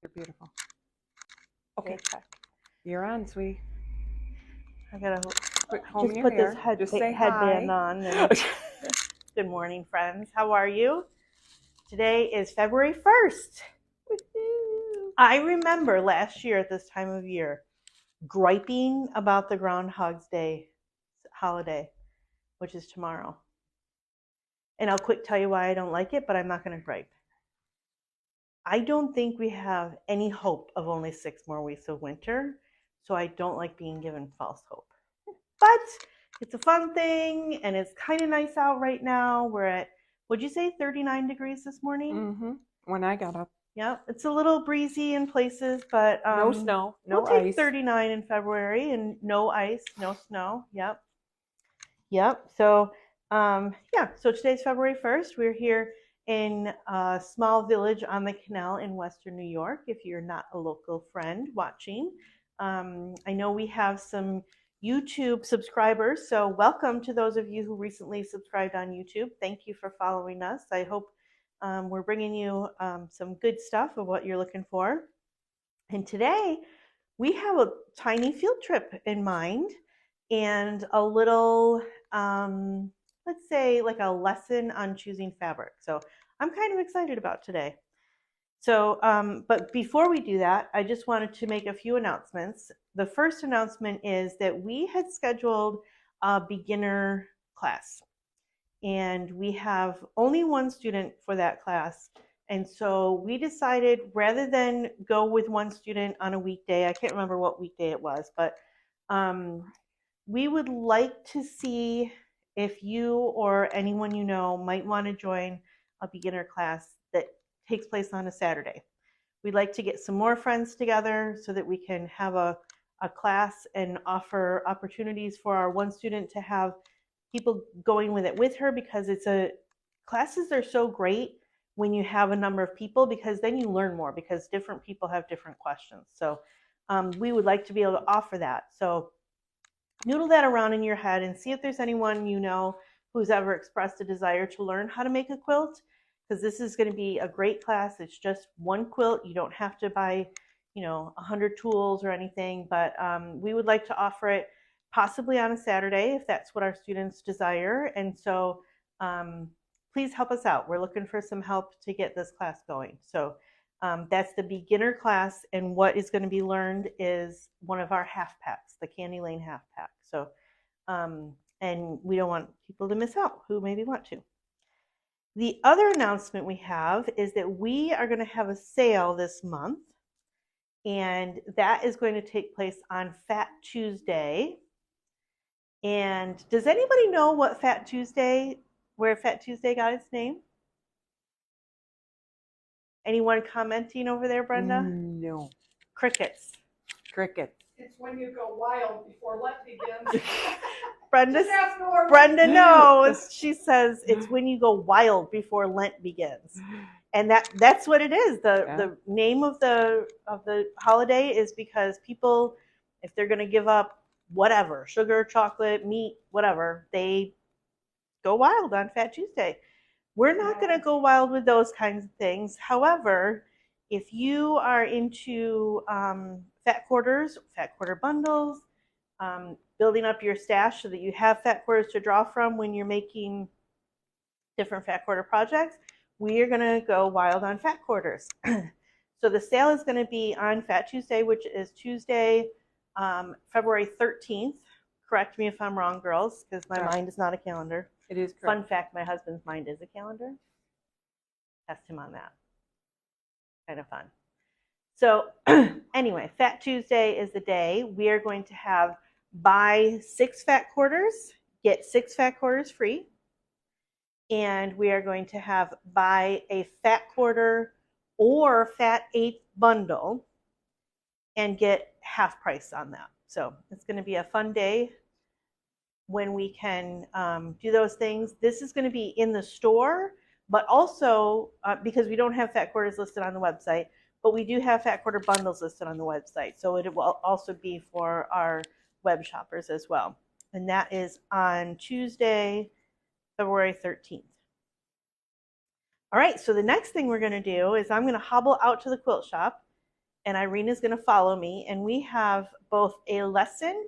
You're beautiful. Okay, check. you're on, sweet. I gotta Comb just your put hair. this Just say headband hi. on. And good morning, friends. How are you? Today is February 1st. I remember last year at this time of year griping about the Groundhog's Day holiday, which is tomorrow. And I'll quick tell you why I don't like it, but I'm not going to gripe. I don't think we have any hope of only 6 more weeks of winter, so I don't like being given false hope. But it's a fun thing, and it's kind of nice out right now. We're at, would you say 39 degrees this morning? Mm-hmm. When I got up. Yep, it's a little breezy in places, but no snow, no we'll ice. take 39 in February, and no ice, no snow. Yep. So, so today's February 1st. We're here in a small village on the canal in Western New York. If you're not a local friend watching, I know we have some YouTube subscribers, so welcome to those of you who recently subscribed on YouTube. Thank you for following us. I hope we're bringing you some good stuff of what you're looking for. And today we have a tiny field trip in mind and a little, let's say, like a lesson on choosing fabric. So I'm kind of excited about today. So, but before we do that, I just wanted to make a few announcements. The first announcement is that we had scheduled a beginner class, and we have only one student for that class. And so we decided, rather than go with one student on a weekday, I can't remember what weekday it was, but we would like to see if you or anyone you know might want to join a beginner class that takes place on a Saturday. We'd like to get some more friends together so that we can have a class and offer opportunities for our one student to have people going with it with her, because classes are so great when you have a number of people, because then you learn more, because different people have different questions. So we would like to be able to offer that. So noodle that around in your head and see if there's anyone you know who's ever expressed a desire to learn how to make a quilt, because this is going to be a great class. It's just one quilt. You don't have to buy 100 tools or anything, but we would like to offer it possibly on a Saturday if that's what our students desire. And so please help us out. We're looking for some help to get this class going. So that's the beginner class, and what is going to be learned is one of our half packs, the Candy Lane half pack. So, and we don't want people to miss out who maybe want to. The other announcement we have is that we are going to have a sale this month, and that is going to take place on Fat Tuesday. And does anybody know where Fat Tuesday got its name? Anyone commenting over there, Brenda? No. Crickets. Crickets. It's when you go wild before Lent begins. Brenda knows. She says it's when you go wild before Lent begins, and that's what it is. The name of the holiday is because people, if they're going to give up whatever, sugar, chocolate, meat, whatever, they go wild on Fat Tuesday. We're not going to go wild with those kinds of things. However, if you are into fat quarter bundles, building up your stash so that you have fat quarters to draw from when you're making different fat quarter projects, we are going to go wild on fat quarters. So the sale is going to be on Fat Tuesday, which is Tuesday, February 13th. Correct me if I'm wrong, girls, because my mind is not a calendar. It is correct. Fun fact, my husband's mind is a calendar. Test him on that. Kind of fun. So anyway, Fat Tuesday is the day we are going to have buy 6 fat quarters, get 6 fat quarters free. And we are going to have buy a fat quarter or fat eighth bundle and get half price on that. So it's going to be a fun day when we can do those things. This is going to be in the store, but also because we don't have fat quarters listed on the website, but we do have fat quarter bundles listed on the website. So it will also be for our web shoppers as well. And that is on Tuesday, February 13th. All right, so the next thing we're going to do is I'm going to hobble out to the quilt shop and Irene is going to follow me, and we have both a lesson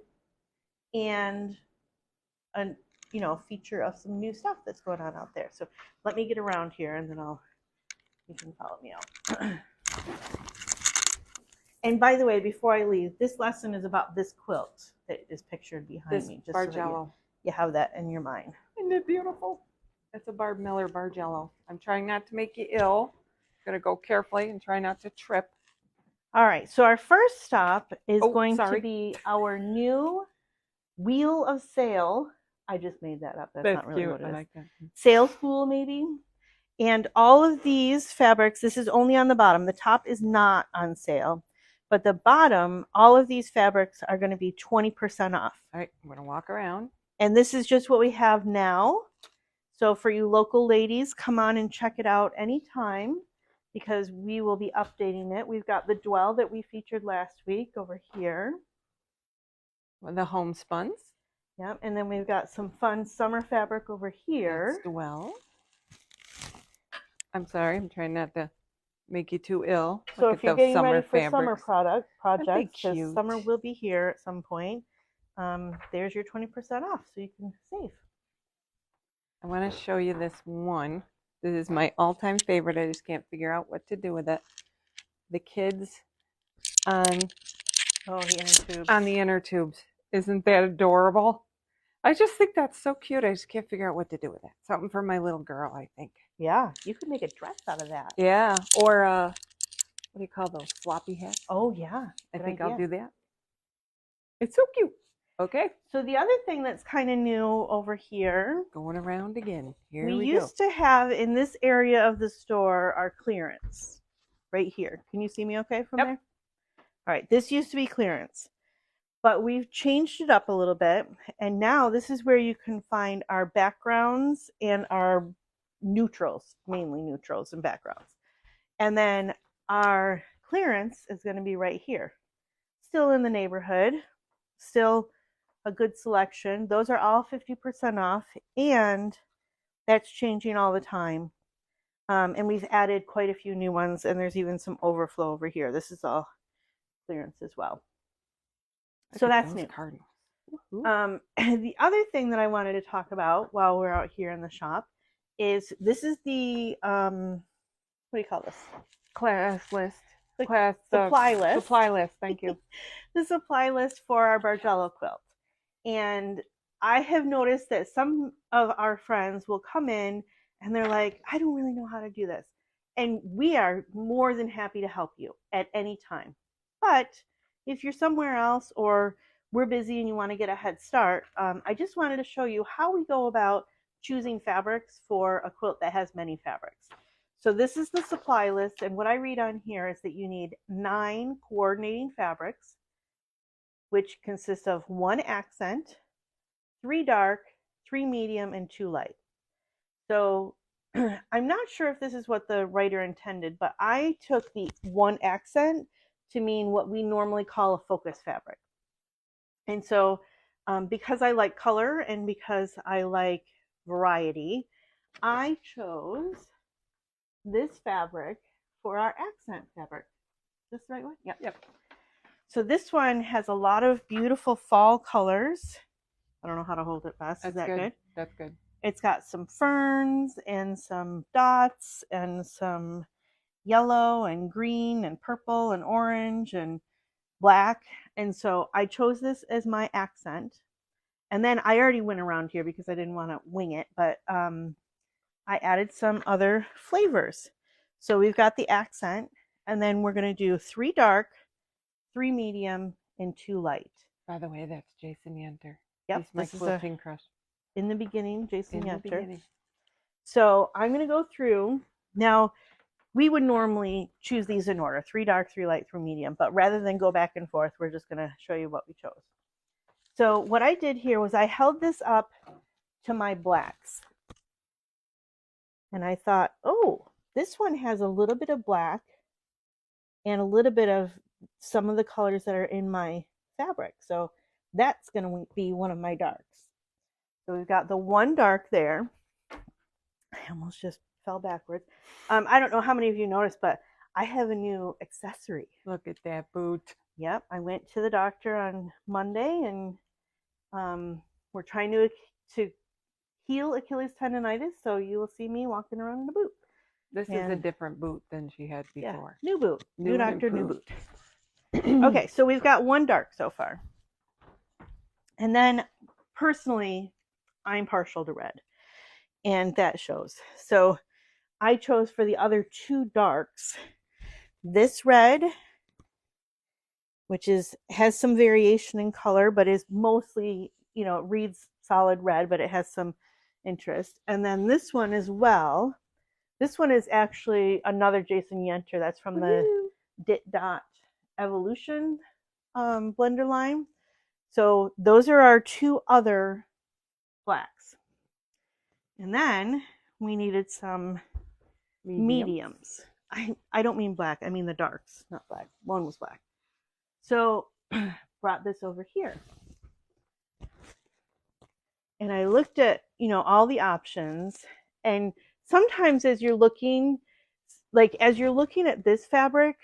and a feature of some new stuff that's going on out there. So let me get around here, and then you can follow me out. And by the way, before I leave, this lesson is about this quilt that is pictured behind This me, just so that Bargello. you have that in your mind. Isn't it beautiful? That's a Barb Miller Bargello. I'm trying not to make you ill. Gonna go carefully and try not to trip. All right, so our first stop is Oh, going sorry. to be our new wheel of sail. I just made that up. That's not really cute. what it I is. like that. Sail spool, maybe. And all of these fabrics, this is only on the bottom. The top is not on sale. But the bottom, all of these fabrics are going to be 20% off. All right, I'm gonna walk around. And this is just what we have now. So for you local ladies, come on and check it out anytime, because we will be updating it. We've got the dwell that we featured last week over here. The homespuns. Yep, and then we've got some fun summer fabric over here. That's Dwell. I'm sorry, I'm trying not to make you too ill. So Look if you're at those getting ready for summer fabrics. projects, because cute. summer will be here at some point, there's your 20% off, so you can save. I want to show you this one. This is my all-time favorite. I just can't figure out what to do with it. The kids on The inner tube. on the inner tubes. Isn't that adorable? I just think that's so cute. I just can't figure out what to do with it. Something for my little girl, I think. Yeah, you could make a dress out of that. Yeah, or what do you call those, floppy hats? Oh yeah, I think idea. I'll do that. It's so cute. Okay. So the other thing that's kind of new over here, Going around again. Here we we used to have in this area of the store our clearance right here. Can you see me okay from there? All right, this used to be clearance, but we've changed it up a little bit, and now this is where you can find our backgrounds and our neutrals, mainly neutrals and backgrounds. And then our clearance is going to be right here. Still in the neighborhood, still a good selection. Those are all 50% off, and that's changing all the time. And we've added quite a few new ones, and there's even some overflow over here. This is all clearance as well. So that's new. Cardinals. The other thing that I wanted to talk about while we're out here in the shop is this is the what do you call this? Class list. The Class supply list. Supply list. Thank you. The supply list for our Bargello quilt. And I have noticed that some of our friends will come in and they're like, I don't really know how to do this. And we are more than happy to help you at any time. But if you're somewhere else or we're busy and you want to get a head start, I just wanted to show you how we go about choosing fabrics for a quilt that has many fabrics. So this is the supply list, and what I read on here is that you need 9 coordinating fabrics, which consists of 1 accent, 3 dark, 3 medium, and 2 light. So I'm not sure if this is what the writer intended, but I took the 1 accent to mean what we normally call a focus fabric. And so because I like color and because I like variety, I chose this fabric for our accent fabric. Is this the right one? Yep. So this one has a lot of beautiful fall colors. I don't know how to hold it best. Is that good? That's good. It's got some ferns and some dots and some yellow and green and purple and orange and black. And so I chose this as my accent. And then I already went around here because I didn't want to wing it, but I added some other flavors. So we've got the accent, and then we're going to do 3 dark, 3 medium, and 2 light. By the way, that's Jason Yenter. Yep, He's my quilting crush. In the beginning, Jason In Yenter. the beginning. So I'm going to go through. Now, we would normally choose these in order, 3 dark, 3 light, 3 medium, but rather than go back and forth, we're just going to show you what we chose. So what I did here was I held this up to my blacks. And I thought, oh, this one has a little bit of black and a little bit of some of the colors that are in my fabric. So that's going to be one of my darks. So we've got the 1 dark there. I almost just fell backwards. I don't know how many of you noticed, but I have a new accessory. Look at that boot. Yep, I went to the doctor on Monday, and we're trying to heal Achilles tendonitis, so you will see me walking around in a boot. This is a different boot than she had Yeah, before. new boot, new doctor, new boot. Okay, Okay, so we've got one dark so far. And then personally, I'm partial to red, and that shows. So I chose for the other two darks this red, which has some variation in color, but is mostly, it reads solid red, but it has some interest. And then this one as well. This one is actually another Jason Yenter. That's from the Dit Dot Evolution blender line. So those are our two other blacks. And then we needed some mediums. I don't mean black, I mean the darks, not black. One was black. So brought this over here. And I looked at, all the options, and sometimes as you're looking at this fabric,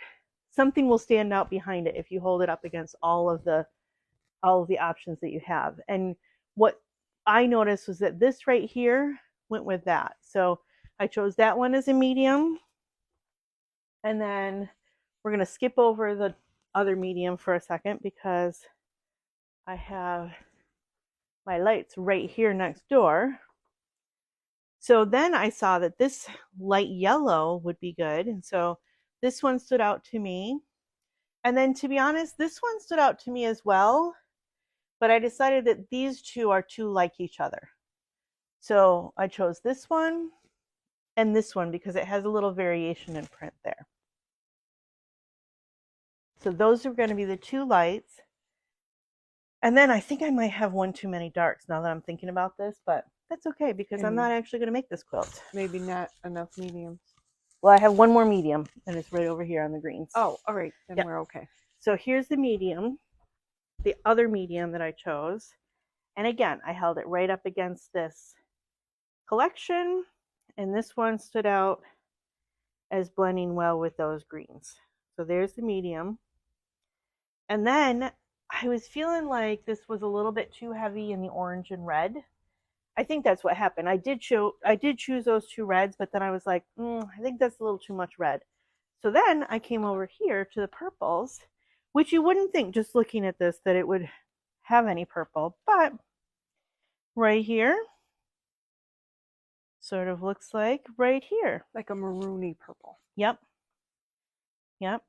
something will stand out behind it if you hold it up against all of the options that you have. And what I noticed was that this right here went with that. So I chose that one as a medium. And then we're going to skip over the other medium for a second because I have my lights right here next door. So then I saw that this light yellow would be good. And so this one stood out to me. And then, to be honest, this one stood out to me as well. But I decided that these two are too like each other. So I chose this one and this one because it has a little variation in print there. So those are going to be the two lights. And then I think I might have one too many darks now that I'm thinking about this, but that's okay because I'm not actually going to make this quilt. Maybe not enough mediums. Well, I have one more medium, and it's right over here on the greens. Oh, all right. Then we're okay. So here's the medium, the other medium that I chose. And again, I held it right up against this collection, and this one stood out as blending well with those greens. So there's the medium. And then I was feeling like this was a little bit too heavy in the orange and red. I think that's what happened. I did choose those two reds, but then I was like, I think that's a little too much red. So then I came over here to the purples, which you wouldn't think just looking at this that it would have any purple, but right here sort of looks like right here. Like a maroony purple. Yep.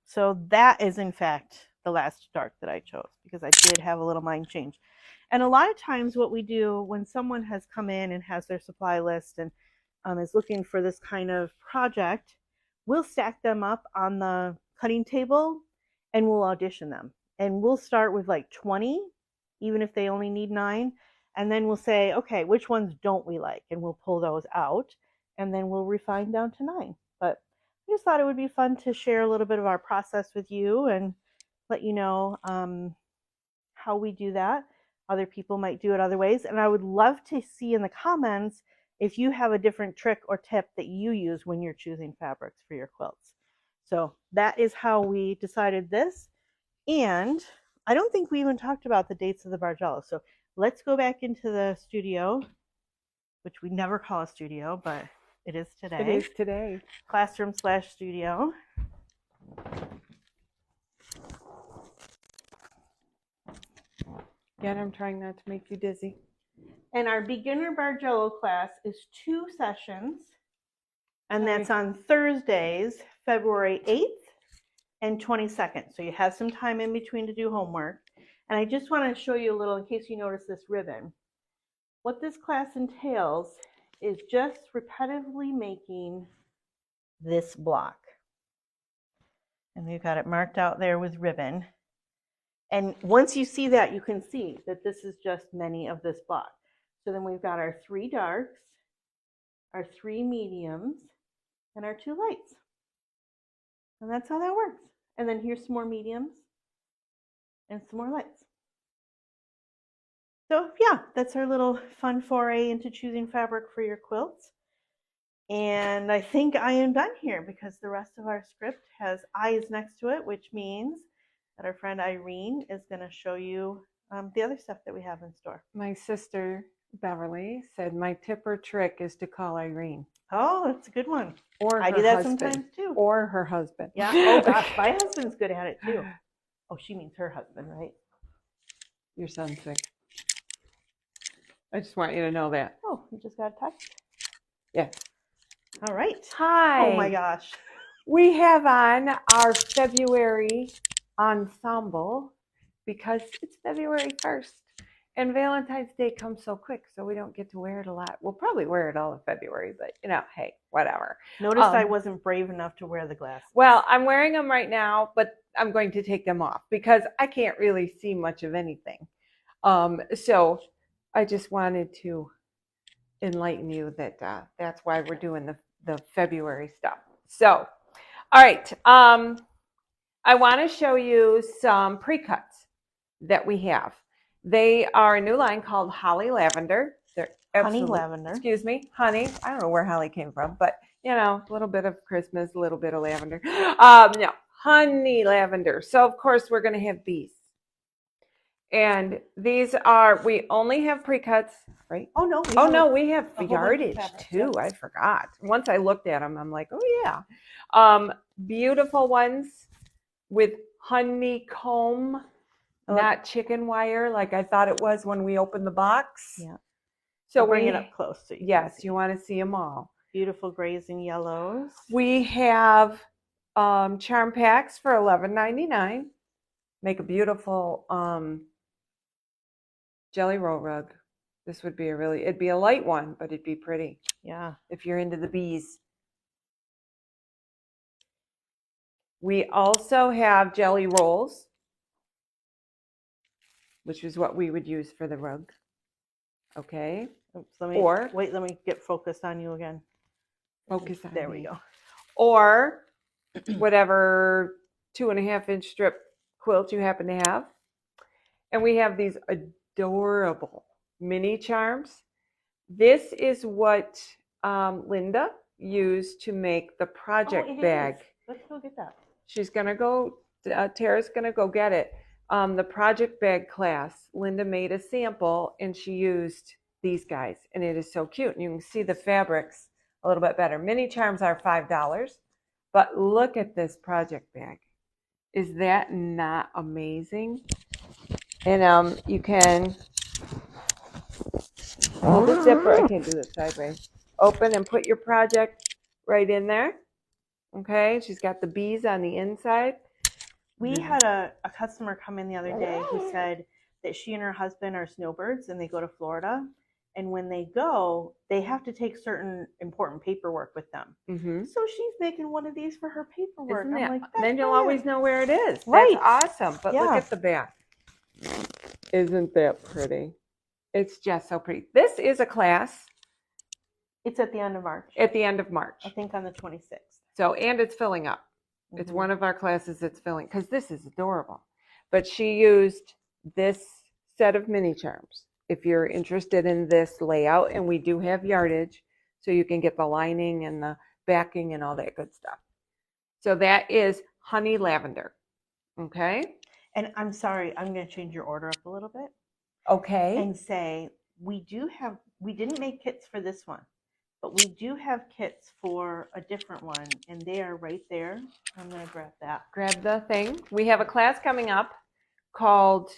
So that is in fact the last dark that I chose because I did have a little mind change. And a lot of times what we do when someone has come in and has their supply list and is looking for this kind of project, we'll stack them up on the cutting table and we'll audition them. And we'll start with like 20, even if they only need 9. And then we'll say, okay, which ones don't we like? And we'll pull those out and then we'll refine down to 9. But I just thought it would be fun to share a little bit of our process with you and let you know how we do that. Other people might do it other ways. And I would love to see in the comments if you have a different trick or tip that you use when you're choosing fabrics for your quilts. So that is how we decided this. And I don't think we even talked about the dates of the Bargello. So let's go back into the studio, which we never call a studio, but it is today. It is today. Classroom/studio. Again, I'm trying not to make you dizzy. And our beginner Bargello class is 2 sessions. And that's on Thursdays, February 8th and 22nd. So you have some time in between to do homework. And I just want to show you a little, in case you notice this ribbon. What this class entails is just repetitively making this block. And we've got it marked out there with ribbon. And once you see that, you can see that this is just many of this block. So then we've got our 3 darks, our 3 mediums, and our 2 lights. And that's how that works. And then here's some more mediums and some more lights. So yeah, that's our little fun foray into choosing fabric for your quilts. And I think I am done here because the rest of our script has eyes next to it, which means that our friend Irene is going to show you the other stuff that we have in store. My sister Beverly said my tip or trick is to call Irene. Oh, that's a good one. Or I her do that husband. sometimes too. Or her husband. Yeah. Oh gosh, my husband's good at it too. Oh, she means her husband, right? Your son's sick. I just want you to know that. Oh, you just got a text? Yeah. All right. Hi. Oh my gosh. We have on our February ensemble because it's February 1st and Valentine's Day comes so quick, so we don't get to wear it a lot. We'll probably wear it all in February, but you know, hey, whatever. Notice I wasn't brave enough to wear the glasses. Well, I'm wearing them right now, but I'm going to take them off because I can't really see much of anything. So I just wanted to enlighten you that that's why we're doing the February stuff. So, all right. I want to show you some pre-cuts that we have. They are a new line called Honey Lavender. They're Honey Lavender. Excuse me, honey. I don't know where Holly came from, but you know, a little bit of Christmas, a little bit of lavender. No, Honey Lavender. So of course we're going to have these. And these are, we only have pre-cuts, right? Oh no. We have yardage too. I forgot. Once I looked at them, I'm like, oh yeah. Beautiful ones with honeycomb, not chicken wire like I thought it was when we opened the box. Yeah. So bring it up close. So yes, you want to see them all. Beautiful grays and yellows. We have charm packs for $11.99. Make a beautiful jelly roll rug. This would be it'd be a light one, but it'd be pretty. Yeah. If you're into the bees. We also have jelly rolls, which is what we would use for the rug. Okay. Oops, let me get focused on you again. Focus on There me. we go. Or whatever 2.5-inch strip quilt you happen to have. And we have these adorable mini charms. This is what Linda used to make the project bag. Let's go get that. She's going to go, Tara's going to go get it. The project bag class, Linda made a sample and she used these guys. And it is so cute. And you can see the fabrics a little bit better. Mini charms are $5. But look at this project bag. Is that not amazing? And you can hold the zipper. I can't do this sideways. Open and put your project right in there. Okay, she's got the bees on the inside. We had a customer come in the other day who said that she and her husband are snowbirds and they go to Florida. And when they go, they have to take certain important paperwork with them. Mm-hmm. So she's making one of these for her paperwork. Isn't I'm like, then you'll always know where it is. Right. That's awesome. But look at the back. Isn't that pretty? It's just so pretty. This is a class. It's at the end of March. At the end of March. I think on the 26th. So, and it's filling up. Mm-hmm. It's one of our classes that's filling, because this is adorable. But she used this set of mini charms. If you're interested in this layout, and we do have yardage, so you can get the lining and the backing and all that good stuff. So that is Honey Lavender. Okay? And I'm sorry, I'm going to change your order up a little bit. Okay. And say, we didn't make kits for this one, but we do have kits for a different one, and they are right there. I'm going to grab that. Grab the thing. We have a class coming up called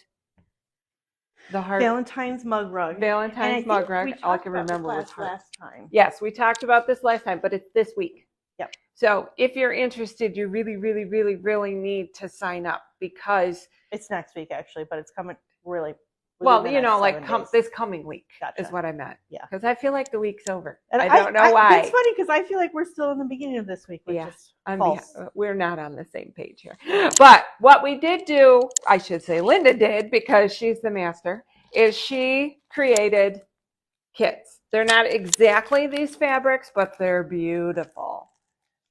the Valentine's Mug Rug. Valentine's Mug Rug. All I can remember was last time. Yes, we talked about this last time, but it's this week. Yep. So if you're interested, you really, really, really, really need to sign up, because it's next week actually, but it's coming really. Well, you know, like this coming week is what I meant. Yeah. Because I feel like the week's over. And I don't know why. It's funny because I feel like we're still in the beginning of this week, which is false. We're not on the same page here. But what we did do, I should say Linda did, because she's the master, is she created kits. They're not exactly these fabrics, but they're beautiful.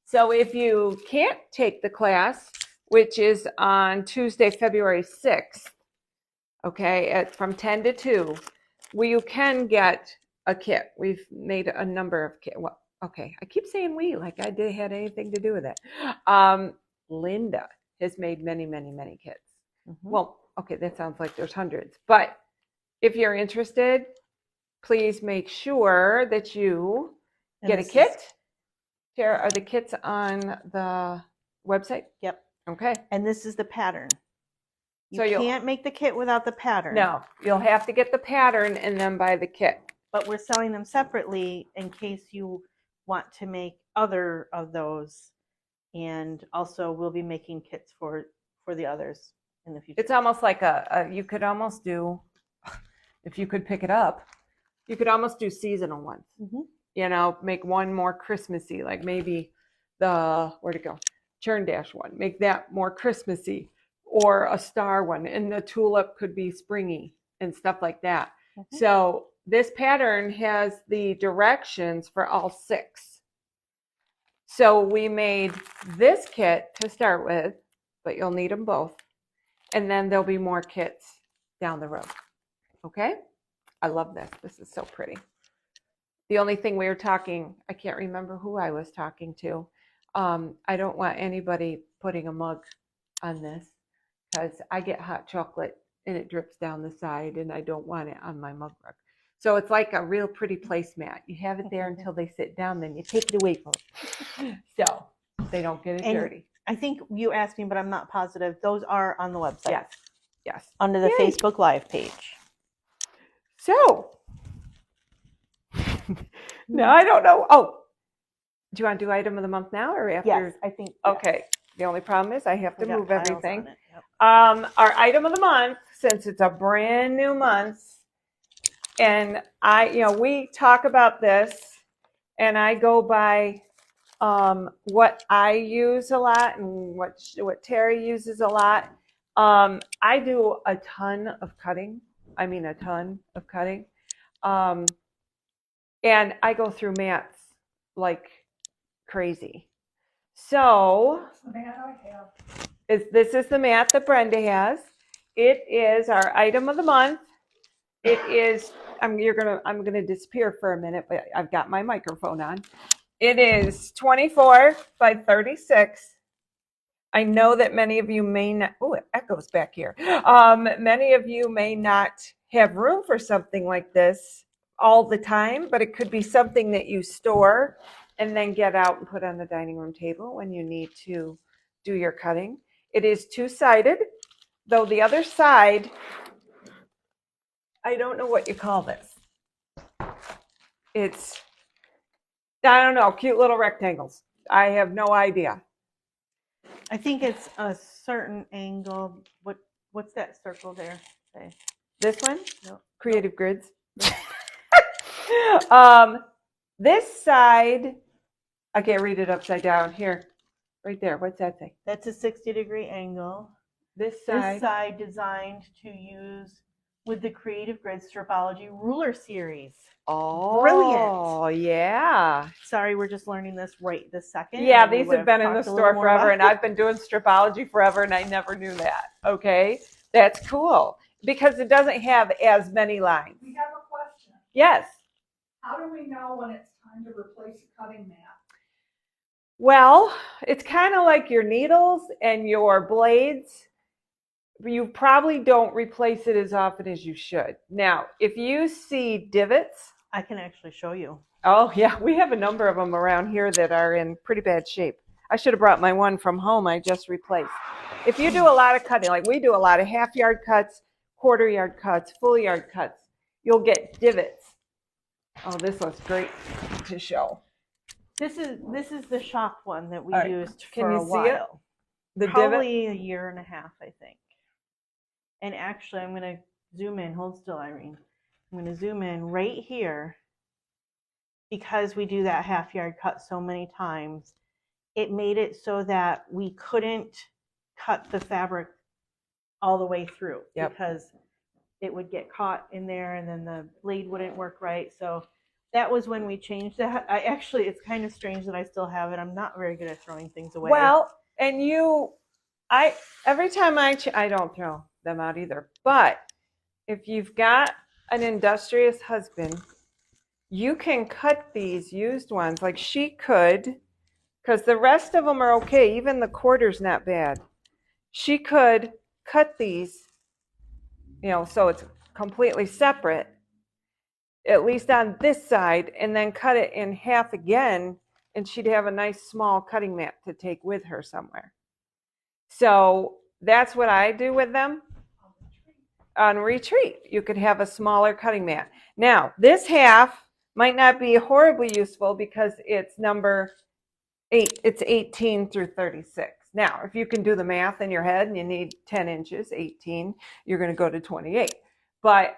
So if you can't take the class, which is on Tuesday, February 6th, okay, from 10 to 2, you can get a kit. We've made a number of Okay, I keep saying we like I did had anything to do with it. Linda has made many, many, many kits. Well, okay, that sounds like there's hundreds, but if you're interested, please make sure that you get a kit. Tara, are the kits on the website? Yep. Okay. And this is the pattern. You So can't make the kit without the pattern. No, you'll have to get the pattern and then buy the kit. But we're selling them separately in case you want to make other of those. And also we'll be making kits for the others in the future. It's almost like you could almost do, if you could pick it up, you could almost do seasonal ones. You know, make one more Christmassy, like maybe where'd it go? Churn Dash one. Make that more Christmassy, or a star one. And the tulip could be springy and stuff like that. So this pattern has the directions for all 6. So we made this kit to start with, but you'll need them both. And then there'll be more kits down the road. Okay? I love this. This is so pretty. The only thing we were talking, I can't remember who I was talking to. I don't want anybody putting a mug on this because I get hot chocolate and it drips down the side and I don't want it on my mug rug. So it's like a real pretty placemat. You have it there until they sit down, then you take it away from them. So they don't get it dirty. I think you asked me, but I'm not positive. Those are on the website. Yes. Yes. Under the Facebook Live page. So no, I don't know. Oh, do you want to do item of the month now or after? Yes, I think. Okay. The only problem is I have to move everything. Yep. Our item of the month, since it's a brand new month, and we talk about this, and I go by what I use a lot and what Terry uses a lot. I do a ton of cutting. I mean, a ton of cutting. And I go through mats like crazy. So this is the mat that Brenda has. It is our item of the month. It is, I'm gonna disappear for a minute, but I've got my microphone on. It is 24 by 36. I know that many of you may not, it echoes back here. Many of you may not have room for something like this all the time, but it could be something that you store and then get out and put on the dining room table when you need to do your cutting. It is 2-sided, though the other side, I don't know what you call this. It's, I don't know, cute little rectangles. I have no idea. I think it's a certain angle. What's that circle there? Say. This one? No. Creative Grids. This side, I can't read it upside down. Here, right there. What's that say? That's a 60-degree angle. This side designed to use with the Creative Grids Stripology Ruler Series. Oh, brilliant. Oh, yeah. Sorry, we're just learning this right this second. Yeah, these have been in the store forever, and I've been doing stripology forever, and I never knew that. Okay, that's cool because it doesn't have as many lines. We have a question. Yes. How do we know when it's time to replace a cutting mat? Well, it's kind of like your needles and your blades. You probably don't replace it as often as you should. Now, if you see divots, I can actually show you. Oh, yeah. We have a number of them around here that are in pretty bad shape. I should have brought my one from home I just replaced. If you do a lot of cutting, like we do a lot of half-yard cuts, quarter-yard cuts, full-yard cuts, you'll get divots. Oh, this looks great to show. This is the shop one that we used for Can you a see while. The Probably divot? a year and a half, I think. And actually, I'm going to zoom in. Hold still, Irene. I'm going to zoom in right here because we do that half-yard cut so many times. It made it so that we couldn't cut the fabric all the way through because it would get caught in there and then the blade wouldn't work right. So that was when we changed that. It's kind of strange that I still have it. I'm not very good at throwing things away. Well, and every time I don't throw them out either, but if you've got an industrious husband, you can cut these used ones. Like she could, because the rest of them are okay. Even the quarter's not bad. She could cut these, so it's completely separate, at least on this side, and then cut it in half again, and she'd have a nice small cutting mat to take with her somewhere. So that's what I do with them. On retreat, you could have a smaller cutting mat. Now, this half might not be horribly useful because it's number 8. It's 18 through 36. Now, if you can do the math in your head and you need 10 inches, 18, you're going to go to 28. But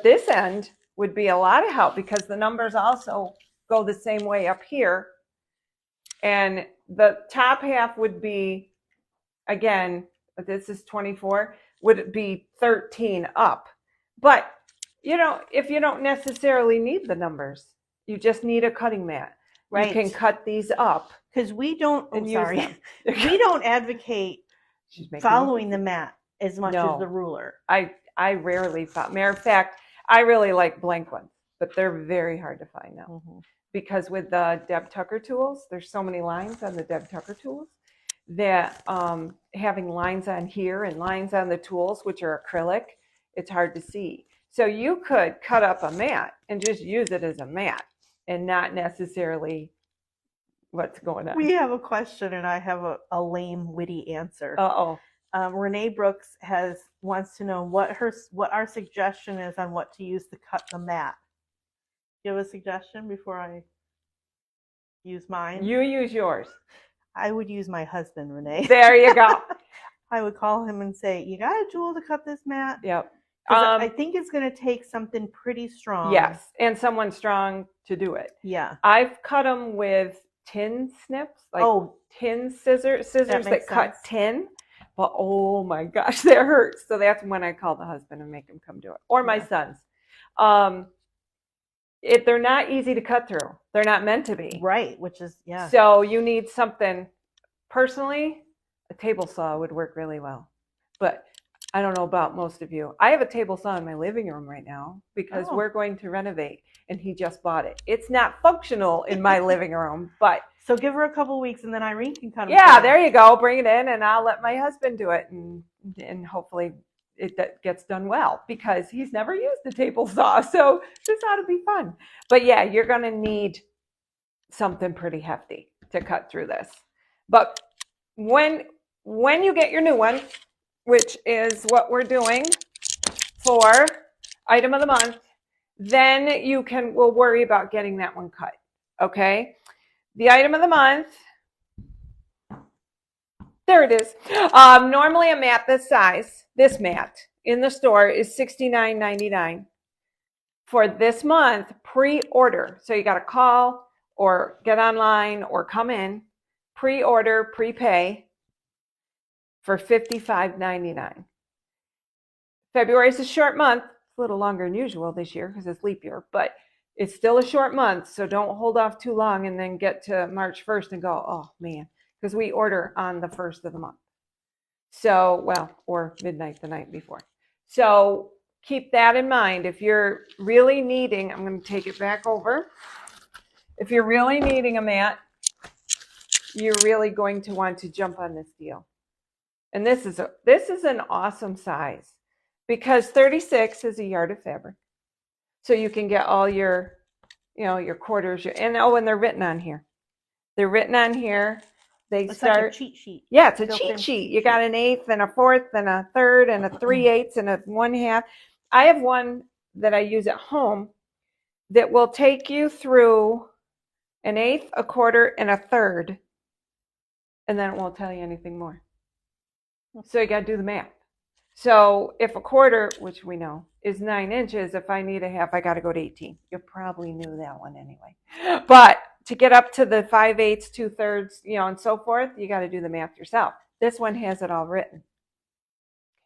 this end would be a lot of help because the numbers also go the same way up here. And the top half would be, again, this is 24, would it be 13 up. But, if you don't necessarily need the numbers, you just need a cutting mat. Right. You can cut these up. Because we don't, we don't advocate following the mat as much as the ruler. I rarely follow. Matter of fact, I really like blank ones, but they're very hard to find now. Mm-hmm. Because with the Deb Tucker tools, there's so many lines on the Deb Tucker tools that having lines on here and lines on the tools, which are acrylic, it's hard to see. So you could cut up a mat and just use it as a mat and not necessarily what's going on. We have a question and I have a lame, witty answer. Uh-oh. Renee Brooks wants to know what our suggestion is on what to use to cut the mat. Do you have a suggestion before I use mine? You use yours. I would use my husband, Renee. There you go. I would call him and say, you got a tool to cut this mat? Yep. I think it's going to take something pretty strong. Yes, and someone strong to do it. Yeah. I've cut them with tin snips, tin scissors that cut tin. But oh my gosh, that hurts. So that's when I call the husband and make him come do it. Or my sons. They're not easy to cut through. They're not meant to be. Right, which is, yeah. So you need something. Personally, a table saw would work really well. But I don't know about most of you. I have a table saw in my living room right now because we're going to renovate, and he just bought it. It's not functional in my living room, but... So give her a couple weeks, and then Irene can cut them. Yeah, there you go. Bring it in, and I'll let my husband do it, and hopefully it gets done well because he's never used a table saw, so this ought to be fun. But yeah, you're going to need something pretty hefty to cut through this. But when you get your new one, which is what we're doing for item of the month, then we'll worry about getting that one cut. Okay? The item of the month, there it is. Normally a mat this size, this mat in the store is $69.99. For this month, pre-order. So you got to call or get online or come in, pre-order, prepay for $55.99. February is a short month. It's a little longer than usual this year because it's leap year, but it's still a short month, so don't hold off too long and then get to March 1st and go, oh man, because we order on the 1st of the month. So, or midnight the night before. So keep that in mind. If you're really needing, I'm going to take it back over. If you're really needing a mat, you're really going to want to jump on this deal. And this is an awesome size because 36 is a yard of fabric. So you can get all your, your quarters, and they're written on here. They're written on here. It's like a cheat sheet. Yeah, it's a cheat sheet. You got an 1/8 and a 4th and a 1/3 and a 3/8 and a 1/2. I have one that I use at home that will take you through an 1/8, a 1/4, and a 1/3, and then it won't tell you anything more. So you got to do the math. So if a 1/4, which we know, is 9 inches, if I need a 1/2, I got to go to 18. You probably knew that one anyway. But to get up to the 5/8, 2/3, and so forth, you got to do the math yourself. This one has it all written.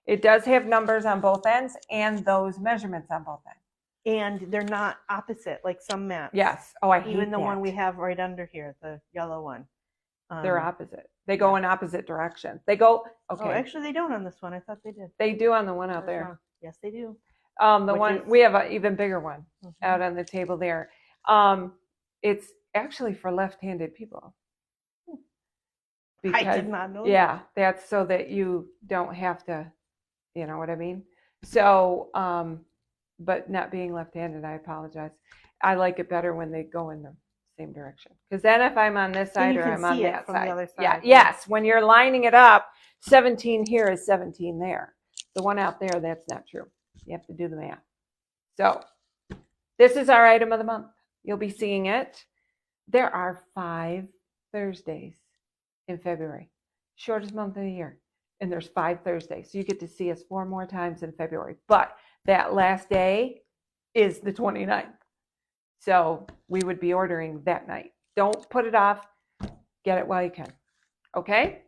It does have numbers on both ends and those measurements on both ends. And they're not opposite like some mats. Yes. Oh, I hate even the that. one we have right under here, the yellow one. They're opposite. They go in opposite directions. They go, okay. Oh, actually they don't on this one. I thought they did. They do on the one out there. Yes, they do. The Which one is- we have an even bigger one Mhm. out on the table there. It's actually for left-handed people. I did not know that. Yeah, that's so that you don't have to, you know what I mean? So, but not being left-handed, I apologize. I like it better when they go in the same direction. Because then if I'm on this Then side you or can I'm on see it that from the side. other Yeah, side, yes. When you're lining it up, 17 here is 17 there. The one out there, that's not true. You have to do the math. So this is our item of the month. You'll be seeing it. There are 5 Thursdays in February, shortest month of the year. And there's 5 Thursdays. So you get to see us 4 more times in February. But that last day is the 29th. So we would be ordering that night. Don't put it off. Get it while you can. Okay?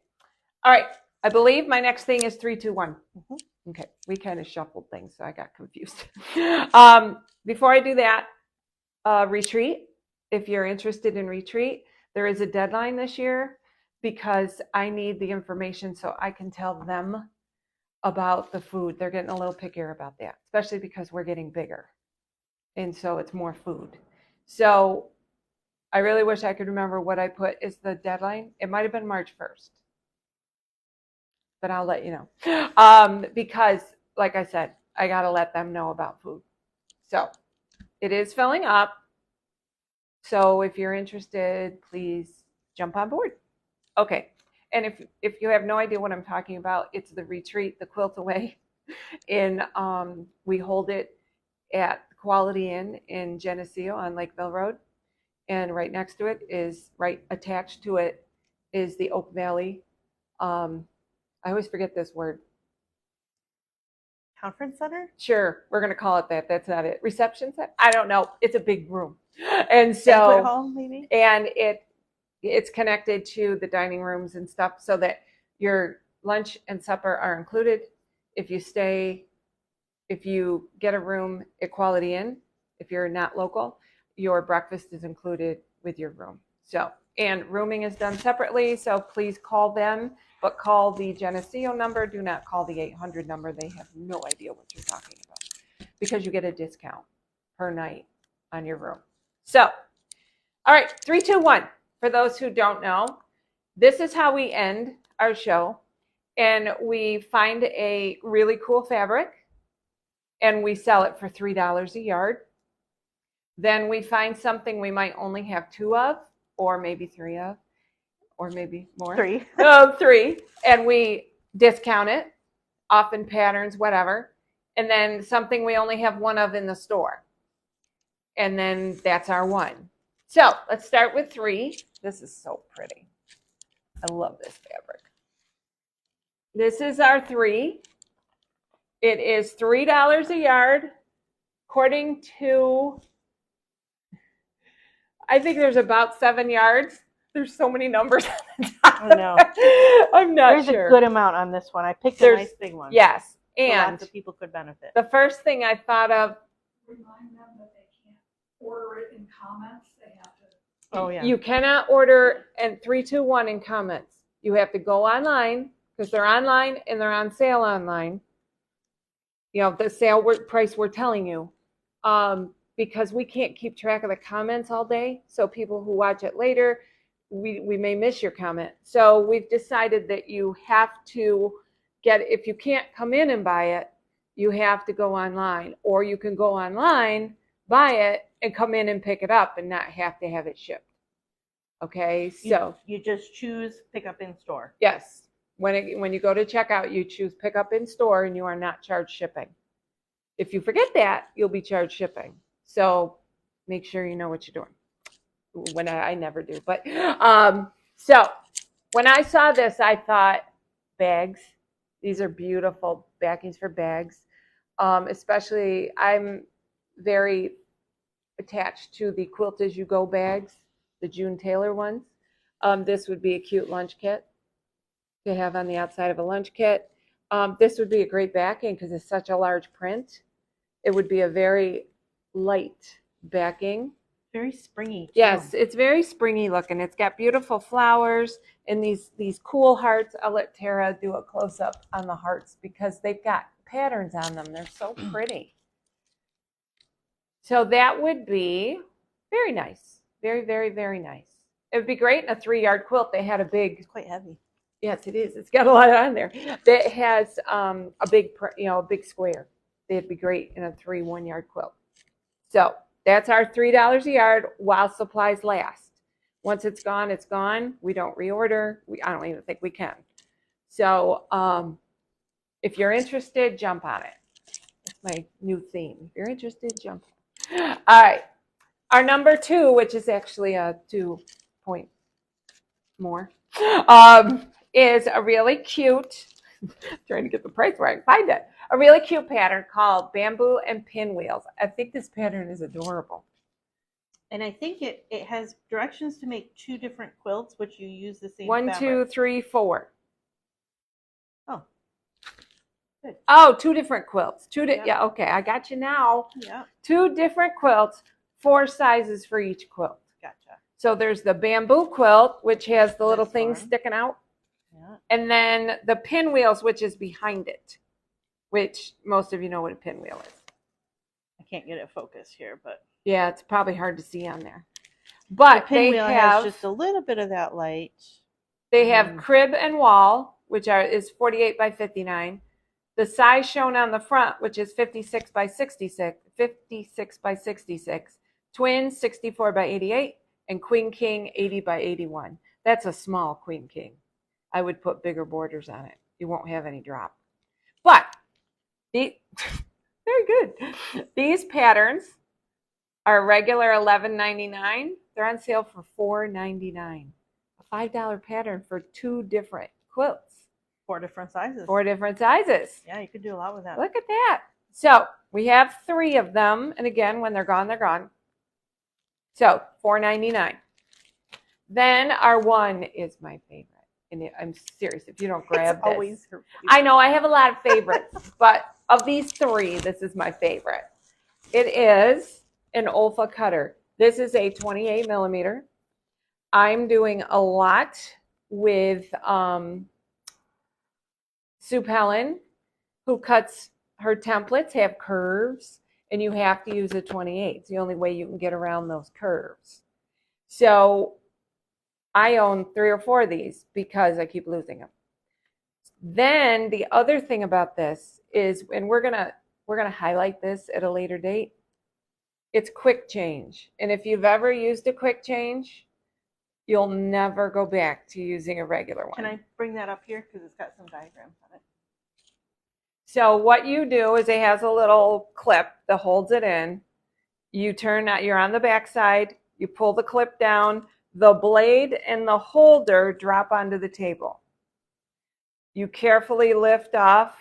All right. I believe my next thing is 3, 2, 1. Okay. We kind of shuffled things, so I got confused. Before I do that, retreat. If you're interested in retreat, there is a deadline this year because I need the information so I can tell them about the food. They're getting a little pickier about that, especially because we're getting bigger. And so it's more food. So I really wish I could remember what I put as the deadline. It might have been March 1st, but I'll let you know. Because, like I said, I got to let them know about food. So it is filling up. So if you're interested, please jump on board. Okay. And if you have no idea what I'm talking about, it's the retreat, the Quilt Away. We hold it at Quality Inn in Geneseo on Lakeville Road. And right next to it is, right attached to it is the Oak Valley. I always forget this word. Conference center? Sure, we're going to call it that. That's not it. Reception center? I don't know. It's a big room. And Banquet so, hall, maybe? and it's connected to the dining rooms and stuff so that your lunch and supper are included. If you get a room at Quality Inn, if you're not local, your breakfast is included with your room. So, and rooming is done separately, so please call them, but call the Geneseo number. Do not call the 800 number. They have no idea what you're talking about because you get a discount per night on your room. So, all right, 3, 2, 1. For those who don't know, this is how we end our show. And we find a really cool fabric and we sell it for $3 a yard. Then we find something we might only have 2 of, or maybe 3 of, or maybe more. 3. 3. And we discount it, often patterns, whatever. And then something we only have 1 of in the store. And then that's our 1. So let's start with 3. This is so pretty. I love this fabric. This is our 3. It is $3 a yard. According to, I think there's about 7 yards. There's so many numbers on the top. I know. I'm not There's sure. a good amount on this one. I picked a nice big one. Yes. So And lots of people could benefit. the first thing I thought of, Remind them that they can't order it in comments, they have to. Oh, yeah. you cannot order and 3, 2, 1 in comments. You have to go online because they're online and they're on sale online. You know, the sale price we're telling you. Because we can't keep track of the comments all day. So people who watch it later, we may miss your comment. So we've decided that you have to if you can't come in and buy it, you have to go online. Or you can go online, buy it, and come in and pick it up and not have to have it shipped. Okay, so. You just choose pick up in store. Yes, when you go to checkout, you choose pick up in store and you are not charged shipping. If you forget that, you'll be charged shipping. So make sure you know what you're doing. When I never do, but so when I saw this, I thought bags. These are beautiful backings for bags. Especially, I'm very attached to the Quilt As You Go bags, the June Taylor ones. This would be a cute lunch kit to have on the outside of a lunch kit. This would be a great backing because it's such a large print. It would be a very light backing. Very springy, too. Yes, it's very springy looking. It's got beautiful flowers and these cool hearts. I'll let Tara do a close-up on the hearts because they've got patterns on them. They're so pretty. So that would be very nice. Very, very, very nice. It would be great in a 3-yard quilt. They had a big, It's quite heavy. yes, it is. It's got a lot on there. That has a big, a big square. They'd be great in a 3 1-yard quilt. So that's our $3 a yard while supplies last. Once it's gone, it's gone. We don't reorder. I don't even think we can. So if you're interested, jump on it. That's my new theme. If you're interested, jump on it. All right. Our number 2, which is actually a 2 point more, is a really cute, trying to get the price where I can find it, a really cute pattern called Bamboo and Pinwheels. I think this pattern is adorable. And I think it has directions to make 2 different quilts, which you use the same 1, fabric. 2, 3, 4. Oh, good. Oh, 2 different quilts. Yep. Yeah, okay, I got you now. Yeah, 2 different quilts, 4 sizes for each quilt. gotcha. So there's the bamboo quilt, which has the little This things one. sticking out. Yeah. And then the pinwheels, which is behind it, which most of you know what a pinwheel is. I can't get it focused here, but Yeah, it's probably hard to see on there. But the they pinwheel have has just a little bit of that light. they have crib and wall, which is 48 by 59. The size shown on the front, which is 56 by 66, 56 by 66. Twin, 64 by 88, and queen king, 80 by 81. That's a small queen king. I would put bigger borders on it. You won't have any drop. But very good. These patterns are regular $11.99. They're on sale for $4.99. A $5 pattern for 2 different quilts. 4 different sizes. 4 different sizes. Yeah, you could do a lot with that. Look at that. So we have 3 of them. And again, when they're gone, they're gone. So $4.99. Then our 1 is my favorite. And I'm serious, if you don't grab It's this. always her favorite. I know I have a lot of favorites, but of these 3, this is my favorite. It is an Olfa cutter. This is a 28 millimeter. I'm doing a lot with Sue Helen, who cuts her templates, have curves, and you have to use a 28. It's the only way you can get around those curves. So I own 3 or 4 of these because I keep losing them. Then the other thing about this is, and we're gonna highlight this at a later date, it's quick change. And if you've ever used a quick change, you'll never go back to using a regular one. Can I bring that up here? Because it's got some diagrams on it. So what you do is it has a little clip that holds it in. You turn out, you're on the back side, you pull the clip down, the blade and the holder drop onto the table. You carefully lift off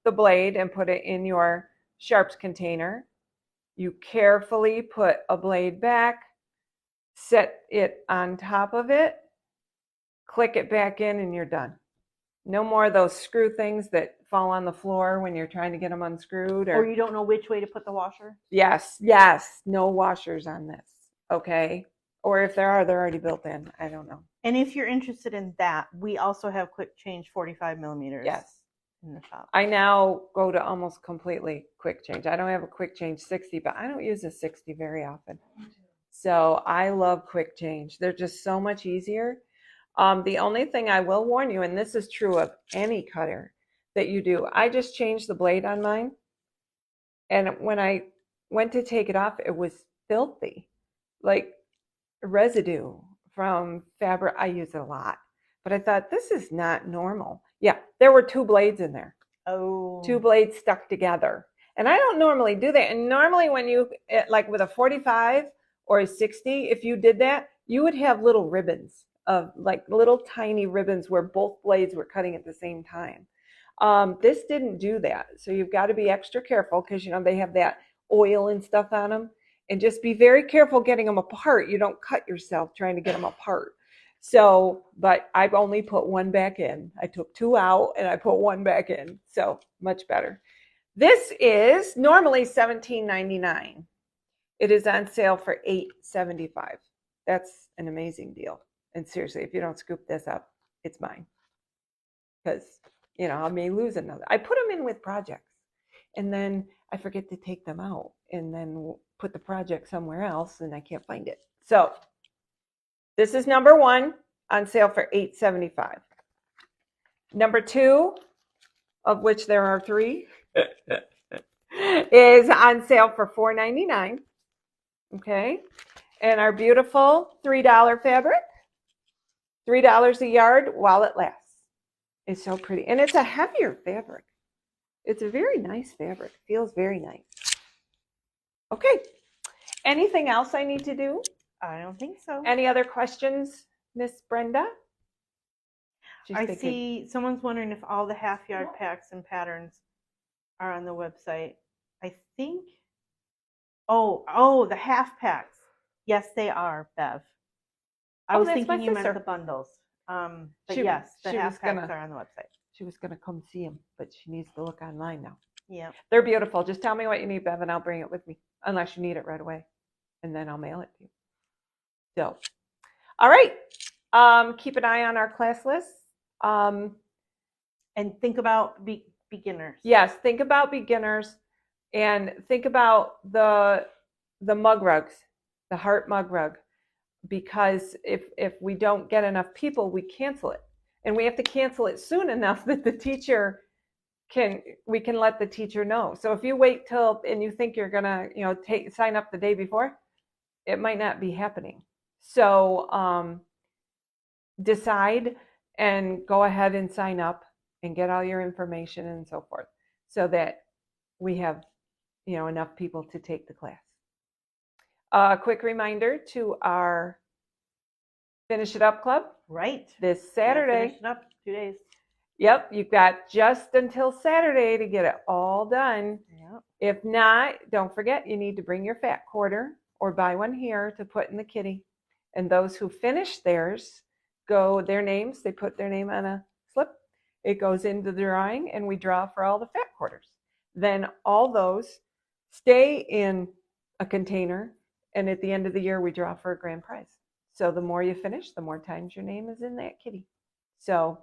the blade and put it in your sharps container. You carefully put a blade back, set it on top of it, click it back in, and you're done. No more of those screw things that fall on the floor when you're trying to get them unscrewed. Or you don't know which way to put the washer? Yes, no washers on this, okay? Or if there are, they're already built in. I don't know. And if you're interested in that, we also have quick change 45 millimeters. Yes. In the shop. I now go to almost completely quick change. I don't have a quick change 60, but I don't use a 60 very often. So I love quick change. They're just so much easier. The only thing I will warn you, and this is true of any cutter that you do, I just changed the blade on mine. And when I went to take it off, it was filthy, like residue from fabric. I use it a lot, but I thought, this is not normal. Yeah, there were 2 blades in there. Oh. 2 blades stuck together. And I don't normally do that. And normally when you, like with a 45 or a 60, if you did that, you would have little ribbons of like little tiny ribbons where both blades were cutting at the same time. This didn't do that. So you've got to be extra careful because, you know, they have that oil and stuff on them. And just be very careful getting them apart. You don't cut yourself trying to get them apart. So, but I've only put 1 back in. I took 2 out and I put 1 back in. So much better. This is normally $17.99. It is on sale for $8.75. That's an amazing deal. And seriously, if you don't scoop this up, it's mine. Because, you know, I may lose another. I put them in with projects and then I forget to take them out and then put the project somewhere else and I can't find it. So this is number 1 on sale for $8.75. Number 2, of which there are 3, is on sale for $4.99. Okay. And our beautiful $3 fabric, $3 a yard while it lasts. It's so pretty. And it's a heavier fabric. It's a very nice fabric. Feels very nice. Okay. Anything else I need to do? I don't think so. Any other questions, Miss Brenda? She's I thinking. see someone's wondering if all the half yard packs and patterns are on the website. I think, the half packs. Yes, they are, Bev. I was that's thinking my you meant sister. the bundles. But She- yes, the she half was packs gonna- are on the website. She was going to come see him, but she needs to look online now. Yeah. They're beautiful. Just tell me what you need, Bev, and I'll bring it with me, unless you need it right away, and then I'll mail it to you. So, all right. Keep an eye on our class list. And think about beginners. Yes, think about beginners, and think about the mug rugs, the heart mug rug, because if we don't get enough people, we cancel it, and we have to cancel it soon enough that we can let the teacher know. So if you wait till and you think you're gonna sign up the day before, it might not be happening. So decide and go ahead and sign up and get all your information and so forth, so that we have enough people to take the class. A quick reminder to our Finish It Up Club. Right. This Saturday. Finish it up 2 days. Yep, you've got just until Saturday to get it all done. Yep. If not, don't forget you need to bring your fat quarter or buy one here to put in the kitty. And those who finish theirs their names, they put their name on a slip. It goes into the drawing and we draw for all the fat quarters. Then all those stay in a container, and at the end of the year we draw for a grand prize. So the more you finish, the more times your name is in that kitty. So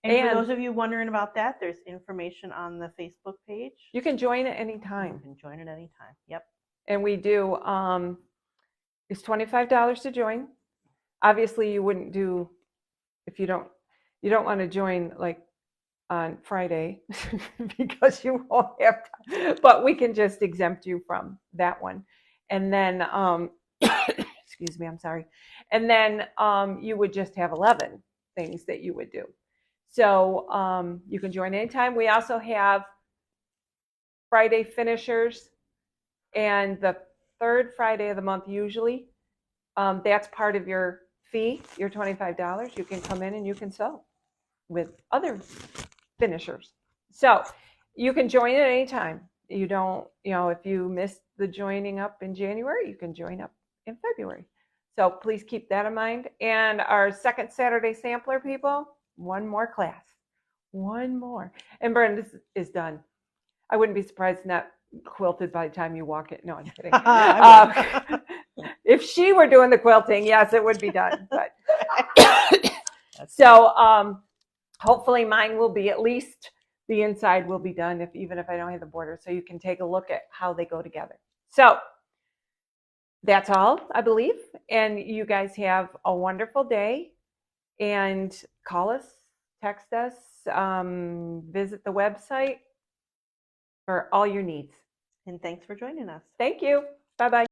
And for those of you wondering about that, there's information on the Facebook page. you can join at any You time. can join at any time. Yep. And we do, it's $25 to join. Obviously you wouldn't do, if you don't want to join like on Friday because you won't have time, but we can just exempt you from that one. And then, excuse me, I'm sorry. And then you would just have 11 things that you would do. So you can join anytime. We also have Friday finishers, and the third Friday of the month usually. That's part of your fee, your $25. You can come in and you can sew with other finishers. So you can join at any time. You don't, if you missed the joining up in January, you can join up in February. So please keep that in mind. And our second Saturday sampler, people, one more class. One more. And Brenda is done. I wouldn't be surprised not quilted by the time you walk it. No, I'm kidding. If she were doing the quilting, yes, it would be done. But so hopefully mine will be, at least the inside will be done, even if I don't have the border, so you can take a look at how they go together. So that's all, I believe. And you guys have a wonderful day, and call us, text us, visit the website for all your needs. And thanks for joining us. Thank you. Bye-bye.